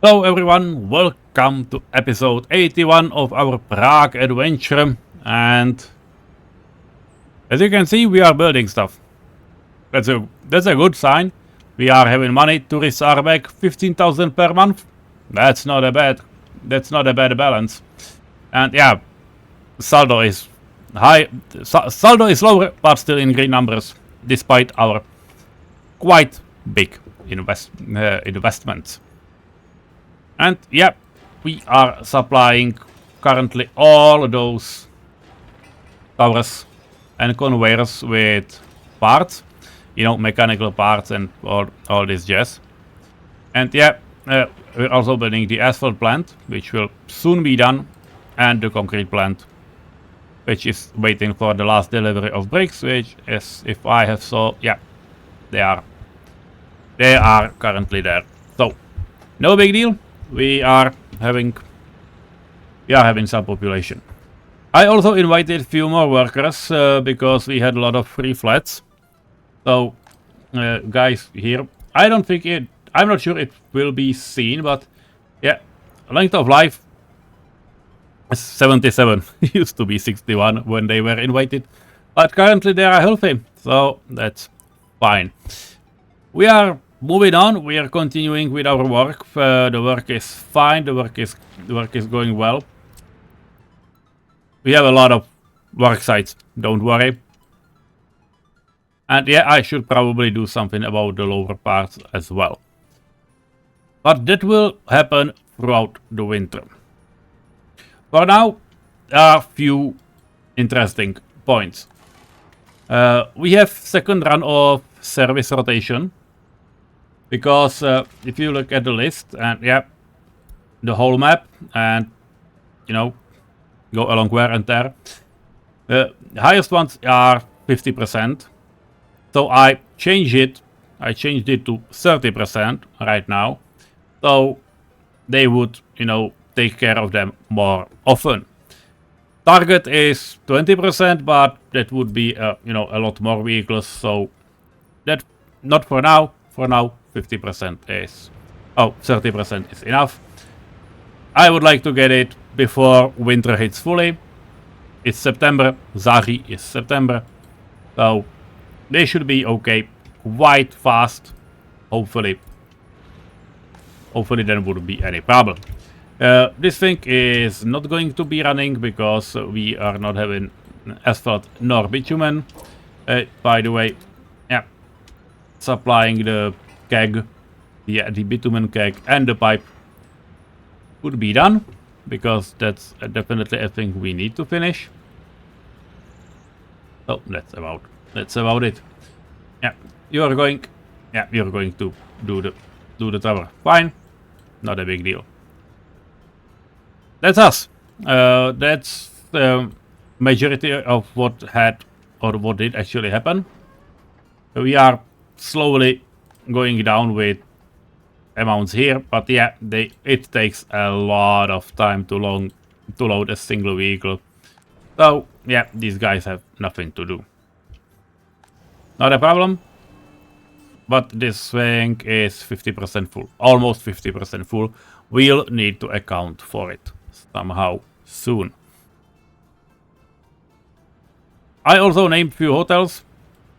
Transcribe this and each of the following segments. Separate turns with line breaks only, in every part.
Hello everyone, welcome to episode 81 of our Prague adventure, and as you can see we are building stuff. That's a good sign. We are having money, tourists are back, 15,000 per month. That's not a bad balance. And yeah, saldo is high, saldo is lower but still in green numbers despite our quite big investments. And yeah, we are supplying currently all those towers and conveyors with parts, mechanical parts and all this jazz. And yeah, we're also building the asphalt plant, which will soon be done, and the concrete plant, which is waiting for the last delivery of bricks, which is, if I have so, yeah, they are currently there. So, no big deal. We are having some population. I also invited a few more workers because we had a lot of free flats. So, guys, here, I'm not sure it will be seen, but yeah, length of life is 77. Used to be 61 when they were invited, but currently they are healthy, so that's fine. We are moving on. We are continuing with our work. The work is fine. The work is going well. We have a lot of work sites. Don't worry. And yeah, I should probably do something about the lower parts as well. But that will happen throughout the winter. For now, there are a few interesting points. We have second run of service rotation. Because if you look at the list and yeah, the whole map and go along wear and tear, the highest ones are 50%. So I changed it to 30% right now. So they would take care of them more often. Target is 20%, but that would be a lot more vehicles. So that not for now. For now, 50% is... Oh, 30% is enough. I would like to get it before winter hits fully. It's September. Zari is September. So, they should be okay quite fast. Hopefully there wouldn't be any problem. This thing is not going to be running because we are not having asphalt nor bitumen. By the way, yeah. Supplying the keg, the bitumen keg and the pipe would be done because that's definitely a thing we need to finish. So that's about it. Yeah, you're going to do the tower. Fine, not a big deal. That's us. That's the majority of what did actually happen. We are slowly going down with amounts here, but yeah, it takes a lot of time to load a single vehicle. So yeah, these guys have nothing to do. Not a problem. But this thing is 50% full, almost 50% full. We'll need to account for it somehow soon. I also named few hotels.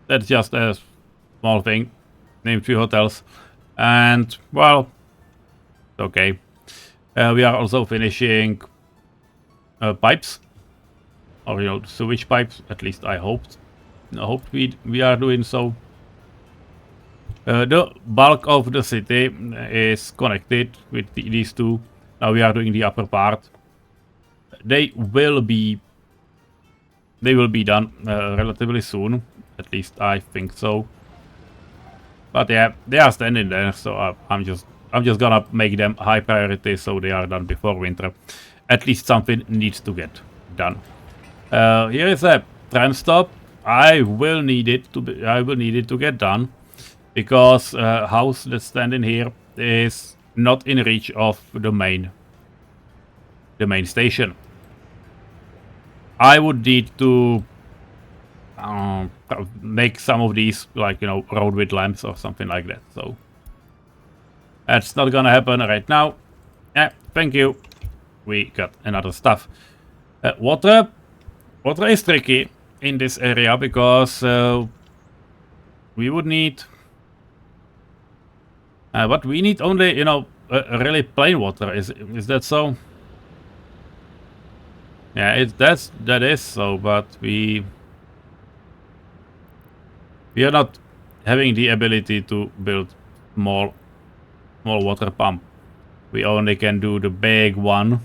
That's just a small thing. Named few hotels. And, well, okay. We are also finishing pipes. Or, sewage pipes. At least I hoped. We are doing so. The bulk of the city is connected with these two. Now we are doing the upper part. They will be done relatively soon. At least I think so. But yeah, they are standing there, so I'm just gonna make them high priority so they are done before winter. At least something needs to get done. Here is a tram stop. I will need it to get done because house that's standing here is not in reach of the main station. I would need to make some of these, like, road with lamps or something like that. So that's not gonna happen right now. Yeah, thank you. We got another stuff. Water is tricky in this area because we would need... but we need only, you know, really plain water. Is that so? Yeah, that is so, but we are not having the ability to build small water pump. We only can do the big one.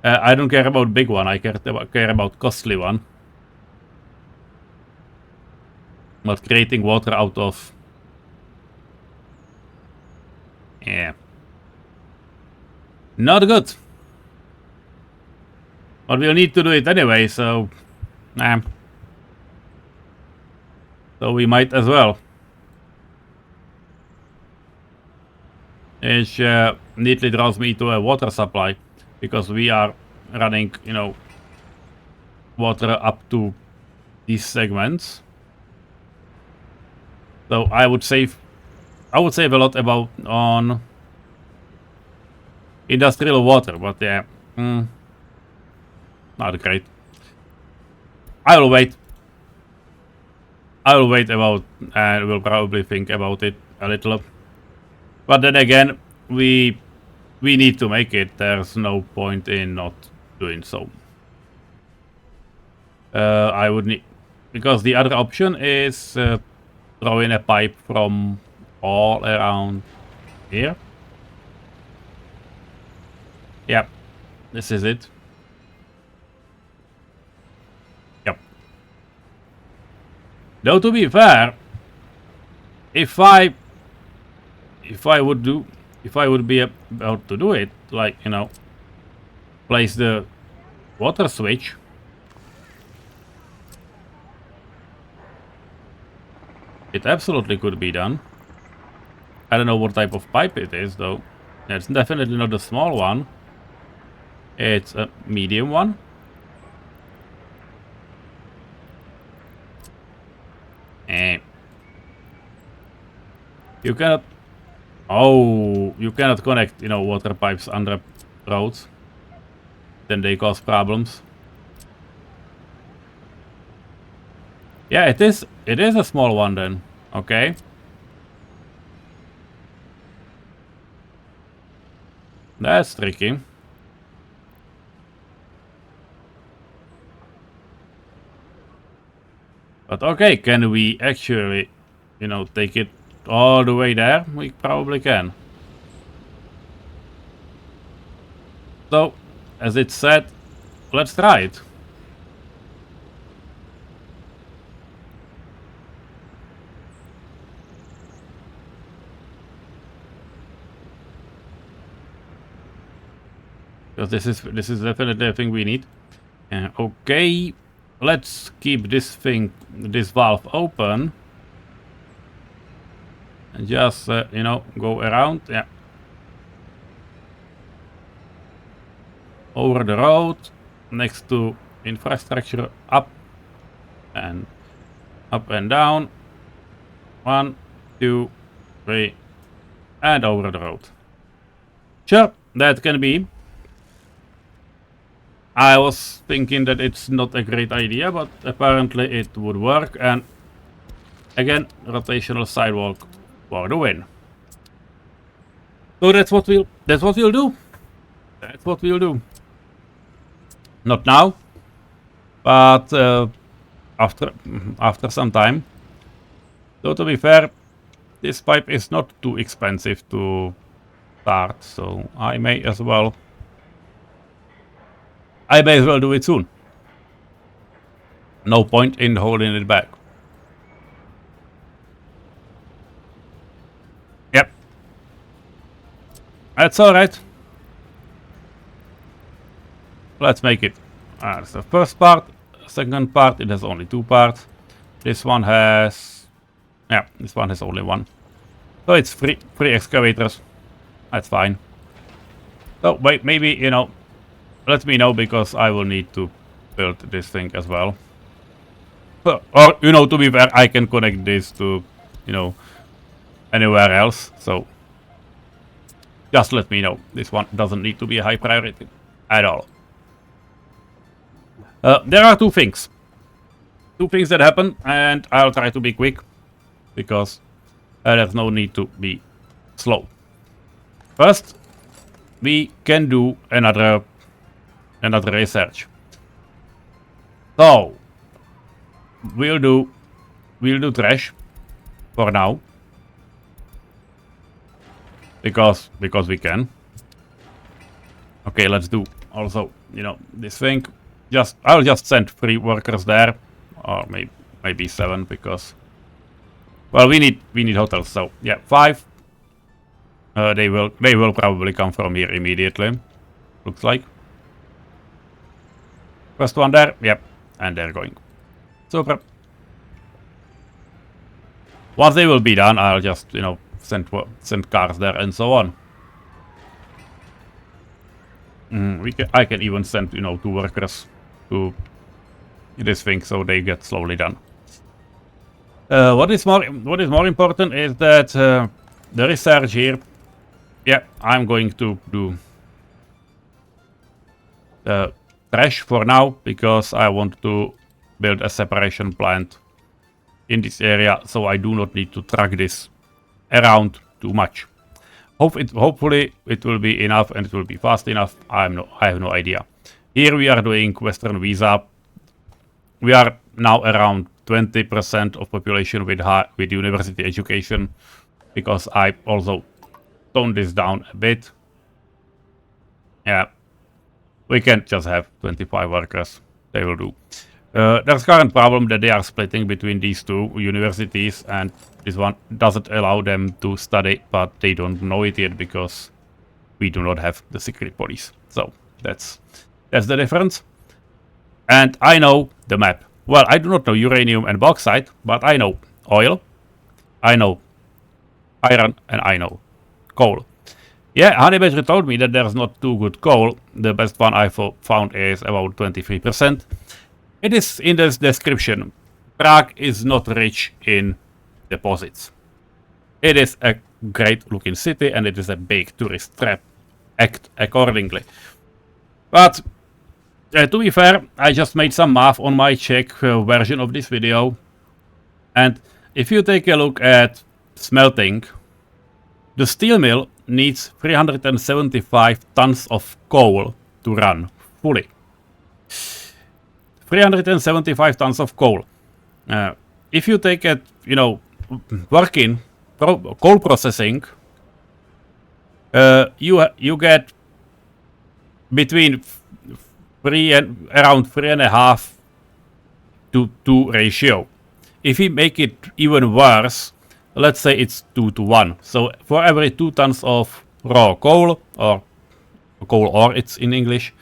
I don't care about big one. I care about costly one. Not creating water out of... Yeah. Not good. But we'll need to do it anyway, so... So we might as well. Which neatly draws me to a water supply. Because we are running, you know, water up to these segments. So I would save a lot about on industrial water, but yeah, not great. I will wait about, and we'll probably think about it a little. But then again, we need to make it. There's no point in not doing so. I would need, because the other option is throw in a pipe from all around here. Yep, this is it. Yep. Though to be fair, if I would be able to do it, like, you know, place the water switch. It absolutely could be done. I don't know what type of pipe it is, though. It's definitely not a small one. It's a medium one. You cannot... Oh, you cannot connect, you know, water pipes under roads. Then they cause problems. Yeah, it is a small one then. Okay. That's tricky. But okay, can we actually, you know, take it all the way there? We probably can. So, as it said, let's try it. Because this is definitely a thing we need. Okay, let's keep this valve open. And just, you know, go around, yeah. Over the road, next to infrastructure, up and down. 1, 2, 3, and over the road. Sure, that can be. I was thinking that it's not a great idea, but apparently it would work. And again, rotational sidewalk for the win. So that's what we'll do. That's what we'll do. Not now, but after some time. So to be fair, this pipe is not too expensive to start, so I may as well do it soon. No point in holding it back. Yep. That's alright. Let's make it. That's the first part. Second part, it has only 2 parts. This one has... Yeah, this one has only 1. So it's 3 excavators. That's fine. So wait, maybe, you know, let me know, because I will need to build this thing as well. Or, you know, to be fair, I can connect this to, you know, anywhere else. So just let me know. This one doesn't need to be a high priority at all. There are two things that happen, and I'll try to be quick because there's no need to be slow. First, we can do another research. So we'll do trash for now because we can. Okay, let's do also, you know, this thing. I'll just send 3 workers there, or maybe 7 because, well, we need hotels. So yeah, 5. They will probably come from here immediately. Looks like. First one there, yep, and they're going. Super. Once they will be done, I'll just, you know, send cars there and so on. I can even send, you know, 2 workers to this thing so they get slowly done. What is more important is that the research here. Yeah, I'm going to do trash for now because I want to build a separation plant in this area, so I do not need to track this around too much. Hopefully it will be enough and it will be fast enough. I have no idea. Here we are doing Western visa. We are now around 20% of population with university education, because I also toned this down a bit. Yeah, we can't just have 25 workers. They will do. There's current problem that they are splitting between these 2 universities, and this one doesn't allow them to study, but they don't know it yet because we do not have the secret police. So that's the difference. And I know the map. Well, I do not know uranium and bauxite, but I know oil, I know iron, and I know coal. Yeah, Honeybattery told me that there's not too good coal. The best one I found is about 23%. It is in this description. Prague is not rich in deposits. It is a great looking city and it is a big tourist trap. Act accordingly. But to be fair, I just made some math on my Czech version of this video. And if you take a look at smelting, the steel mill needs 375 tons of coal to run fully. 375 tons of coal. If you take it, you know, working coal processing, you get between around 3.5 to 2 ratio. If we make it even worse, let's say it's 2 to 1. So for every 2 tons of raw coal, or coal ore it's in English,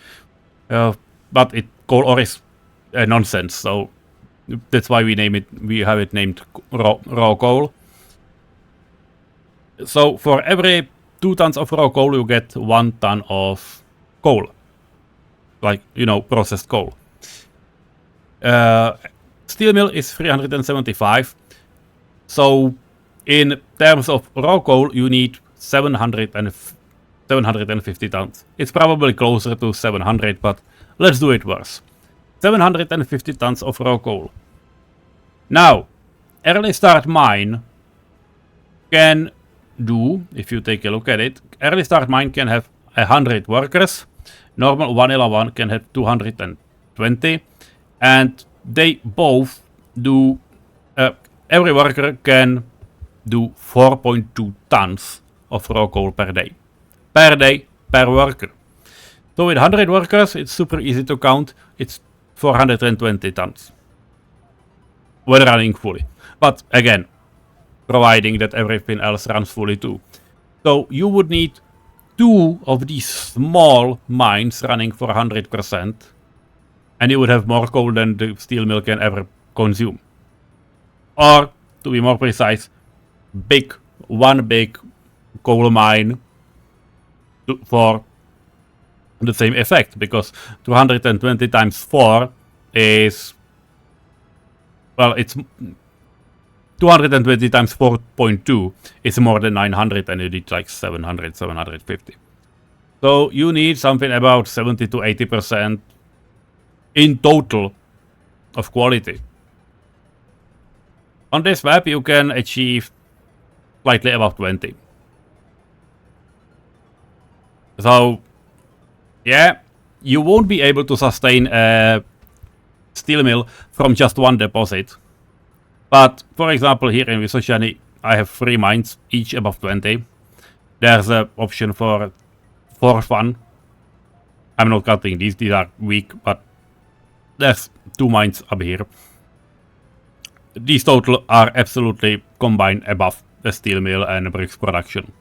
but coal ore is nonsense, so that's why we have it named raw coal. So for every 2 tons of raw coal you get 1 ton of coal, like, you know, processed coal. Steel mill is 375, so in terms of raw coal you need 750 tons. It's probably closer to 700, but let's do it worse. 750 tons of raw coal. Now, early start mine can do, if you take a look at it, early start mine can have 100 workers. Normal vanilla one can have 220, and they both do, every worker can do 4.2 tons of raw coal per day. Per worker. So with 100 workers, it's super easy to count. It's 420 tons when running fully. But again, providing that everything else runs fully too. So you would need 2 of these small mines running for 100%, and you would have more coal than the steel mill can ever consume. Or, to be more precise, one big coal mine for the same effect, because 220 times 4 is, well, it's 220 times 4.2 is more than 900, and you need like 700, 750. So you need something about 70 to 80% in total of quality. On this map you can achieve slightly above 20. So yeah, you won't be able to sustain a steel mill from just one deposit. But for example, here in Vysočany, I have 3 mines, each above 20. There's an option for 1. I'm not counting these are weak, but there's 2 mines up here. These total are absolutely combined above the steel mill and bricks production.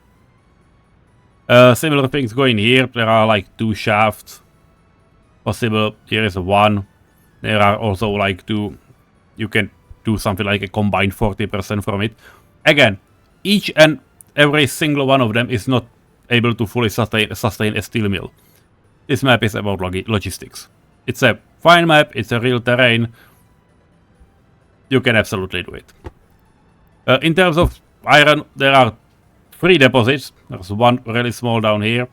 Similar things going here. There are like 2 shafts possible. Here is 1. There are also like 2. You can do something like a combined 40% from it. Again, each and every single one of them is not able to fully sustain a steel mill. This map is about logistics. It's a fine map, it's a real terrain. You can absolutely do it. In terms of iron, there are 3 deposits. There's 1 really small down here,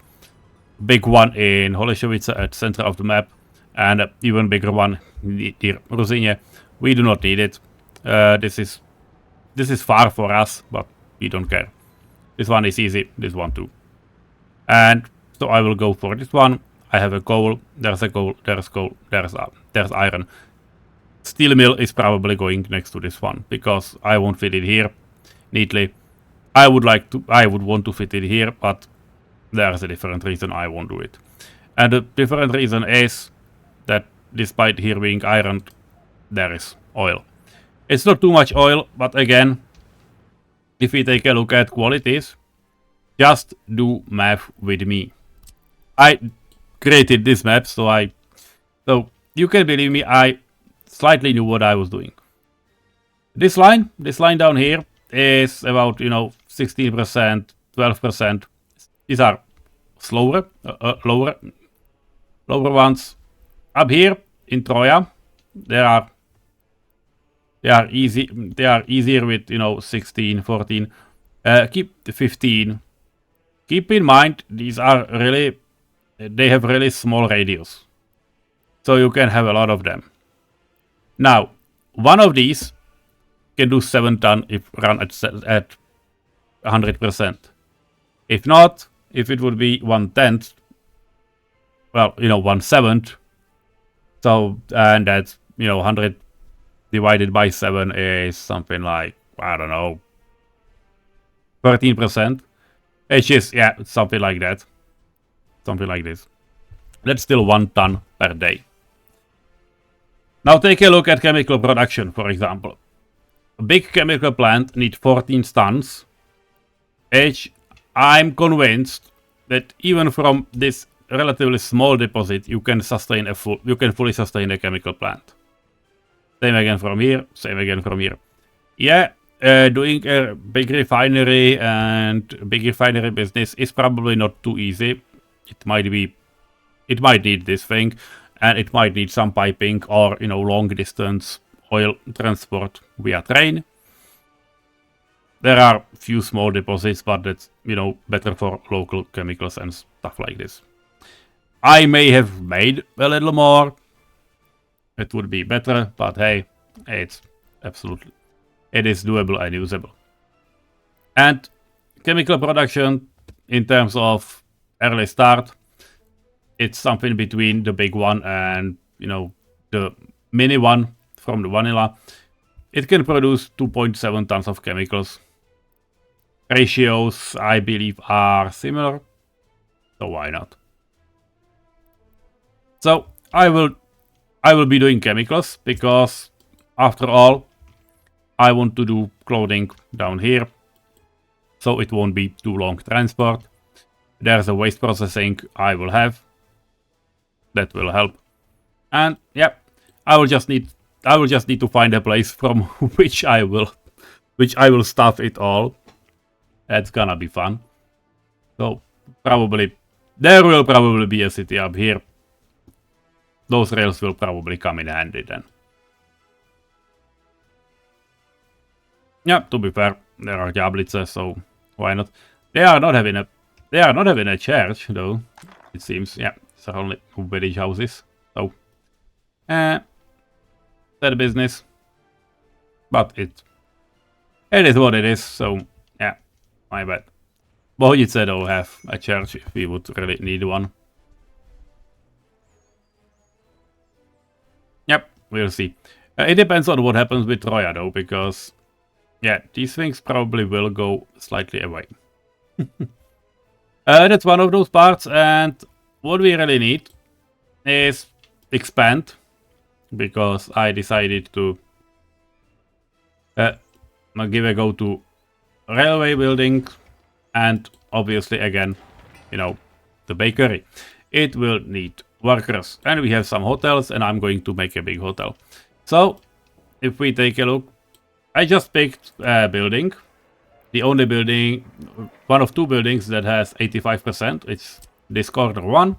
big one in Holešovice at center of the map, and an even bigger one near Ruzyně. We do not need it. This is far for us, but we don't care. This one is easy, this one too. And so I will go for this one. I have a coal, there's a coal, there's coal, there's iron. Steel mill is probably going next to this one, because I won't fit it here neatly. I would want to fit it here, but there's a different reason I won't do it. And the different reason is that despite here being iron, there is oil. It's not too much oil, but again, if we take a look at qualities, just do math with me. I created this map, so you can believe me, I slightly knew what I was doing. This line down here is about 16%, 12%. These are slower, lower ones. Up here in Troja, they are easier with 16, 14. Keep the 15. Keep in mind these are they have really small radius, so you can have a lot of them. Now, one of these can do 7 ton if run at 100%. If not, if it would be 1/10, well, 1/7. So, and that's 100 divided by 7 is something like, I don't know, 13%. Which is, yeah, something like that. Something like this. That's still 1 ton per day. Now take a look at chemical production, for example. A big chemical plant needs 14 tons, which I'm convinced that even from this relatively small deposit, you can fully sustain a chemical plant. Same again from here, same again from here. Yeah, doing a big refinery and big refinery business is probably not too easy. It might need this thing, and it might need some piping or long distance oil transport via train. There are few small deposits, but that's better for local chemicals and stuff like this. I may have made a little more. It would be better, but hey, it is doable and usable. And chemical production, in terms of early start, it's something between the big one and the mini one from the vanilla. It can produce 2.7 tons of chemicals. Ratios, I believe, are similar, so why not? So I will be doing chemicals because, after all, I want to do clothing down here, so it won't be too long transport. There's a waste processing I will have. That will help. And yeah, I will just need to find a place from which I will stuff it all. That's gonna be fun. So there will probably be a city up here. Those rails will probably come in handy then. Yeah, to be fair, there are Jablitzes, so why not? They are not having a church though, it seems. Yeah, it's only village houses. So that business. But it is what it is, so yeah, my bad. Bohunice though have a church if we would really need one. Yep, we'll see. It depends on what happens with Troya though, because yeah, these things probably will go slightly away. That's one of those parts, and what we really need is expand, because I decided to give a go to railway building, and obviously again, you know, the bakery. It will need workers, and we have some hotels, and I'm going to make a big hotel. So if we take a look, I just picked a building, the only building, one of two buildings that has 85%. It's this corner one,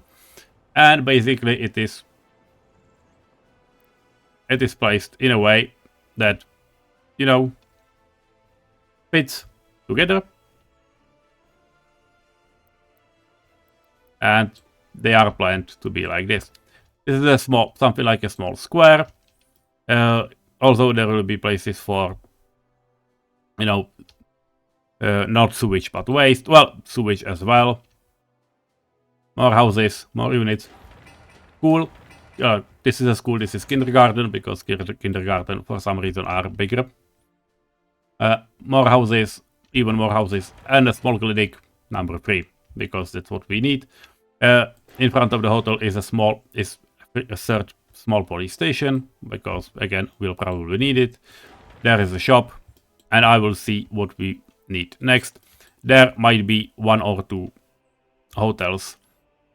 and basically it is placed in a way that, you know, fits together, and they are planned to be like this. This is a small, something like a small square. Also, there will be places for, you know, not sewage but waste. Well, sewage as well. More houses, more units. Cool. This is a school, this is kindergarten, because kindergarten for some reason are bigger. More houses, even more houses, and a small clinic, number 3, because that's what we need. In front of the hotel is a third small police station, because again, we'll probably need it. There is a shop, and I will see what we need next. There might be 1 or 2 hotels,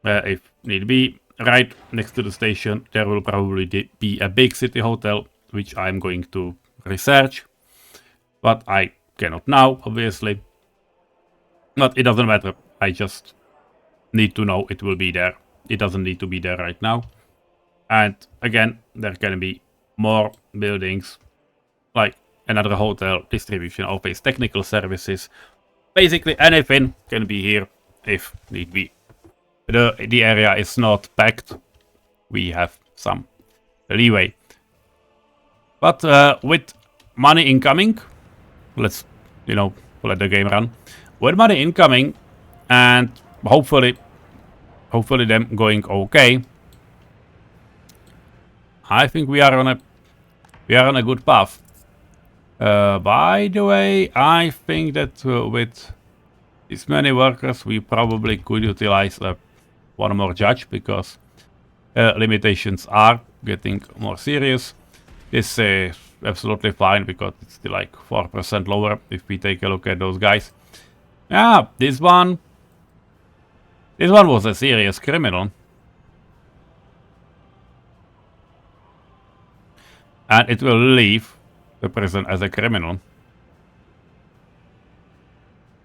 if need be. Right next to the station, there will probably be a big city hotel, which I'm going to research. But I cannot now, obviously. But it doesn't matter. I just need to know it will be there. It doesn't need to be there right now. And again, there can be more buildings, like another hotel, distribution office, technical services. Basically anything can be here if need be. The area is not packed. We have some leeway. But with money incoming, let's, you know, let the game run. With money incoming, and hopefully them going okay, I think we are on a good path. By the way, I think that with this many workers, we probably could utilize one more judge, because limitations are getting more serious. This is absolutely fine, because it's still like 4% lower if we take a look at those guys. Yeah, this one was a serious criminal. And it will leave the prison as a criminal,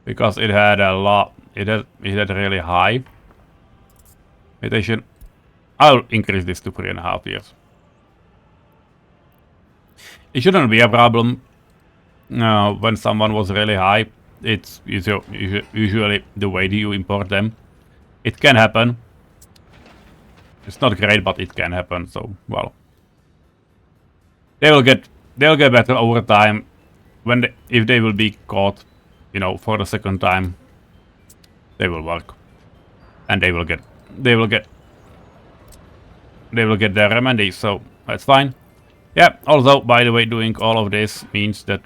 because it had a lot, it had really high limitation. I'll increase this to 3.5 years. It shouldn't be a problem. When someone was really high, it's usually the way that you import them. It can happen. It's not great, but it can happen. So, well, they'll get better over time. If they will be caught, you know, for the second time, they will work, and they will get their remedies. So that's fine. Yeah. Also, by the way, doing all of this means that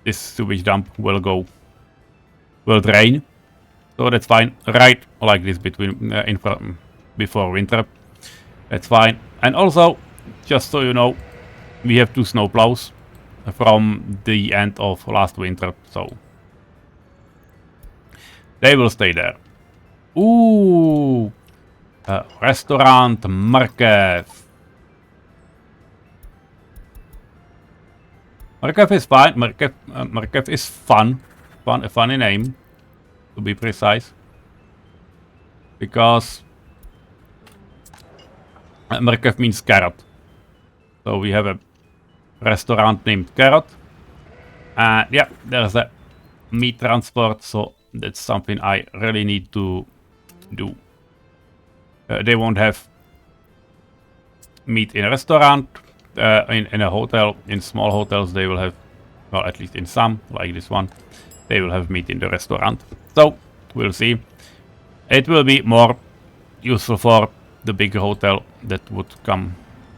this sewage dump will drain. So that's fine. Right, like this before winter. That's fine. And also, just so you know, we have 2 snowplows from the end of last winter, so they will stay there. Ooh, restaurant Markev. Markev is fine. Markev is fun. A funny name, to be precise, because Markev means carrot. So we have a restaurant named Carrot. Yeah, there's a meat transport, so that's something I really need to do. They won't have meat in a restaurant, in a hotel. In small hotels they will have, well, at least in some, like this one, they will have meat in the restaurant. So, we'll see. It will be more useful for the bigger hotel that would come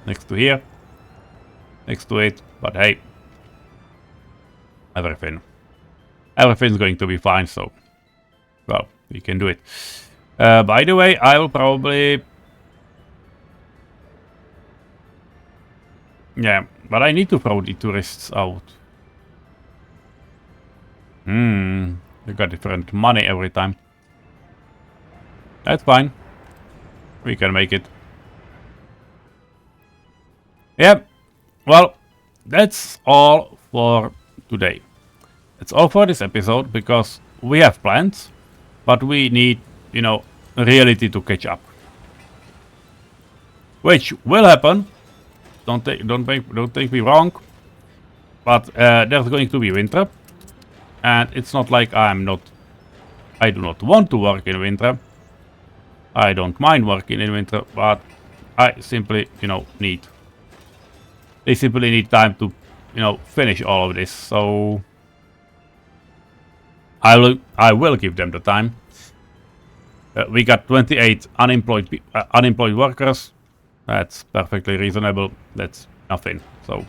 next to here. Next to it, but hey. Everything's going to be fine, so, well, we can do it. By the way, I will probably... Yeah, but I need to throw the tourists out. They got different money every time. That's fine. We can make it. Yep. Well, that's all for today. That's all for this episode, because we have plans, but we need, you know, reality to catch up. Which will happen. Don't take me wrong. But there's going to be winter. And it's not like I do not want to work in winter. I don't mind working in winter, but I simply, you know, they simply need time to, you know, finish all of this. So I will give them the time. We got 28 unemployed workers. That's perfectly reasonable. That's nothing. So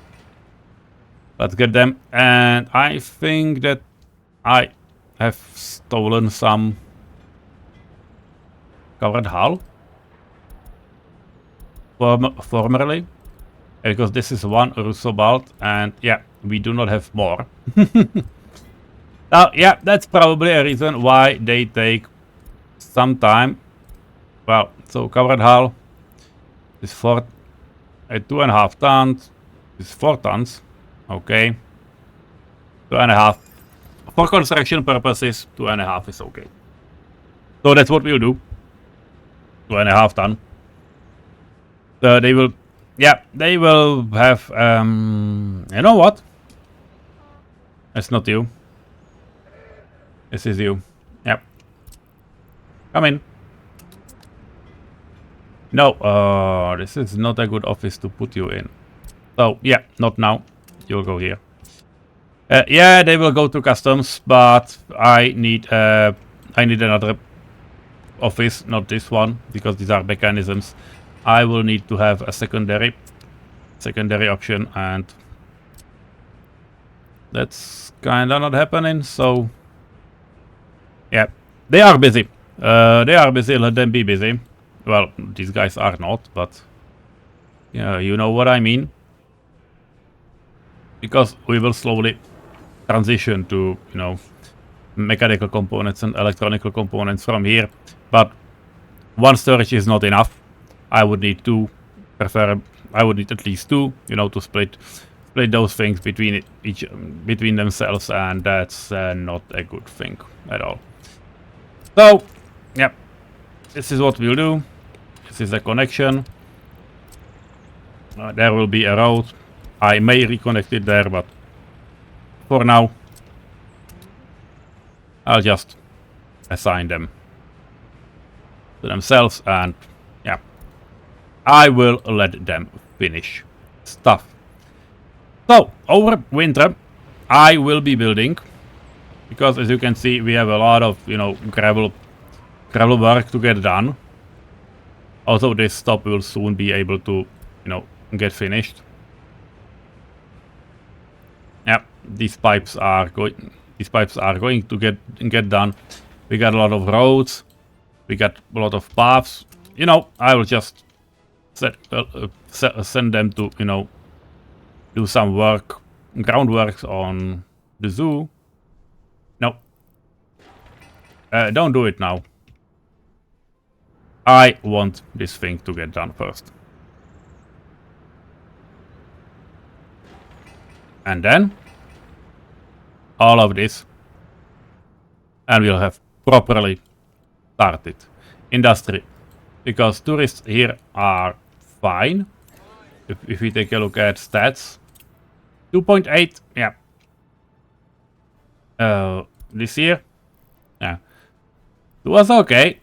let's get them. And I think that I have stolen some covered hull formerly, because this is one Rusobalt, and yeah, we do not have more. Now, yeah, that's probably a reason why they take some time. Well, so covered hull is 2.5 tons. Is 4 tons. Okay. 2.5. For construction purposes, 2.5 is okay. So that's what we'll do. 2.5 ton. They will, yeah, they will have, you know what? It's not you. This is you. Yep. Come in. No, this is not a good office to put you in. So, yeah, not now. You'll go here. Yeah, they will go to customs, but I need another office, not this one, because these are mechanisms. I will need to have a secondary option, and that's kinda not happening. So, yeah, they are busy. Let them be busy. Well, these guys are not, but yeah, you know what I mean. Because we will slowly transition to, you know, mechanical components and electronical components from here. But one storage is not enough. I would need two, I would need at least two, you know, to split those things between themselves, and that's not a good thing at all. So, yeah, this is what we'll do. This is a connection. There will be a road. I may reconnect it there, but for now, I'll just assign them to themselves, and yeah, I will let them finish stuff. So, over winter, I will be building, because as you can see, we have a lot of, you know, gravel work to get done. Also, this stop will soon be able to, you know, get finished. Yeah, these pipes are going to get done. We got a lot of roads. We got a lot of paths. You know, I will just send them to, you know, do some groundworks on the zoo. No. Don't do it now. I want this thing to get done first. And then all of this, and we'll have properly started industry, because tourists here are fine. If we take a look at stats, 2.8, yeah, This year? Yeah. It was okay.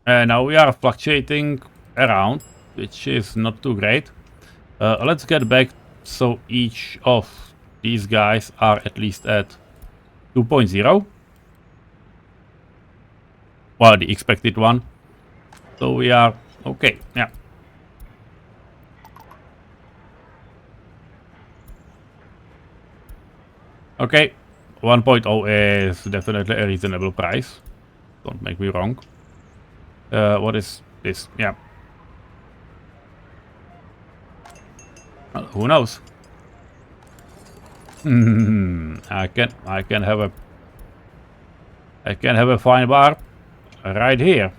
Now we are fluctuating around, which is not too great. Let's get back so each of these guys are at least at 2.0. Well, the expected one. So we are okay, yeah. Okay, 1.0 is definitely a reasonable price. Don't make me wrong. What is this? Yeah. Well, who knows? I can have a fine bar right here.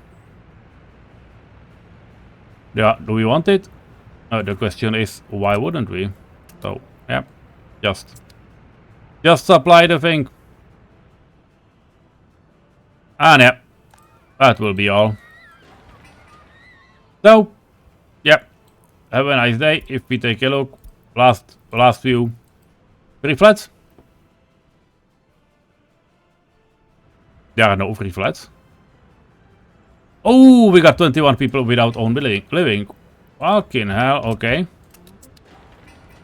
Yeah, do we want it? The question is, why wouldn't we? So, yeah, just supply the thing. And yeah, that will be all. So, yeah, have a nice day. If we take a look, last view, 3 flats. There are no free flats. Oh, we got 21 people without own living. Fucking hell, okay.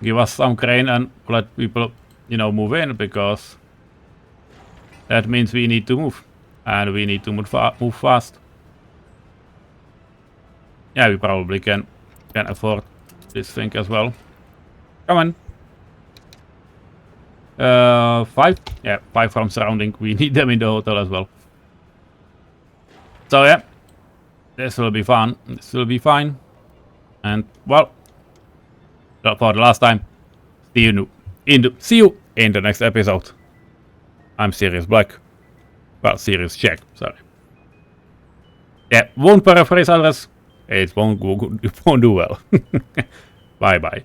Give us some crane and let people, you know, move in, because that means we need to move. And we need to move fast. Yeah, we probably can afford this thing as well. Come on. 5? Yeah, 5 from surrounding. We need them in the hotel as well. So yeah, this will be fun. This will be fine. And well, for the last time, see you in the next episode. I'm Sirius Black. Well, Sirius Czech, sorry. Yeah, won't paraphrase others. It won't do well. Bye bye.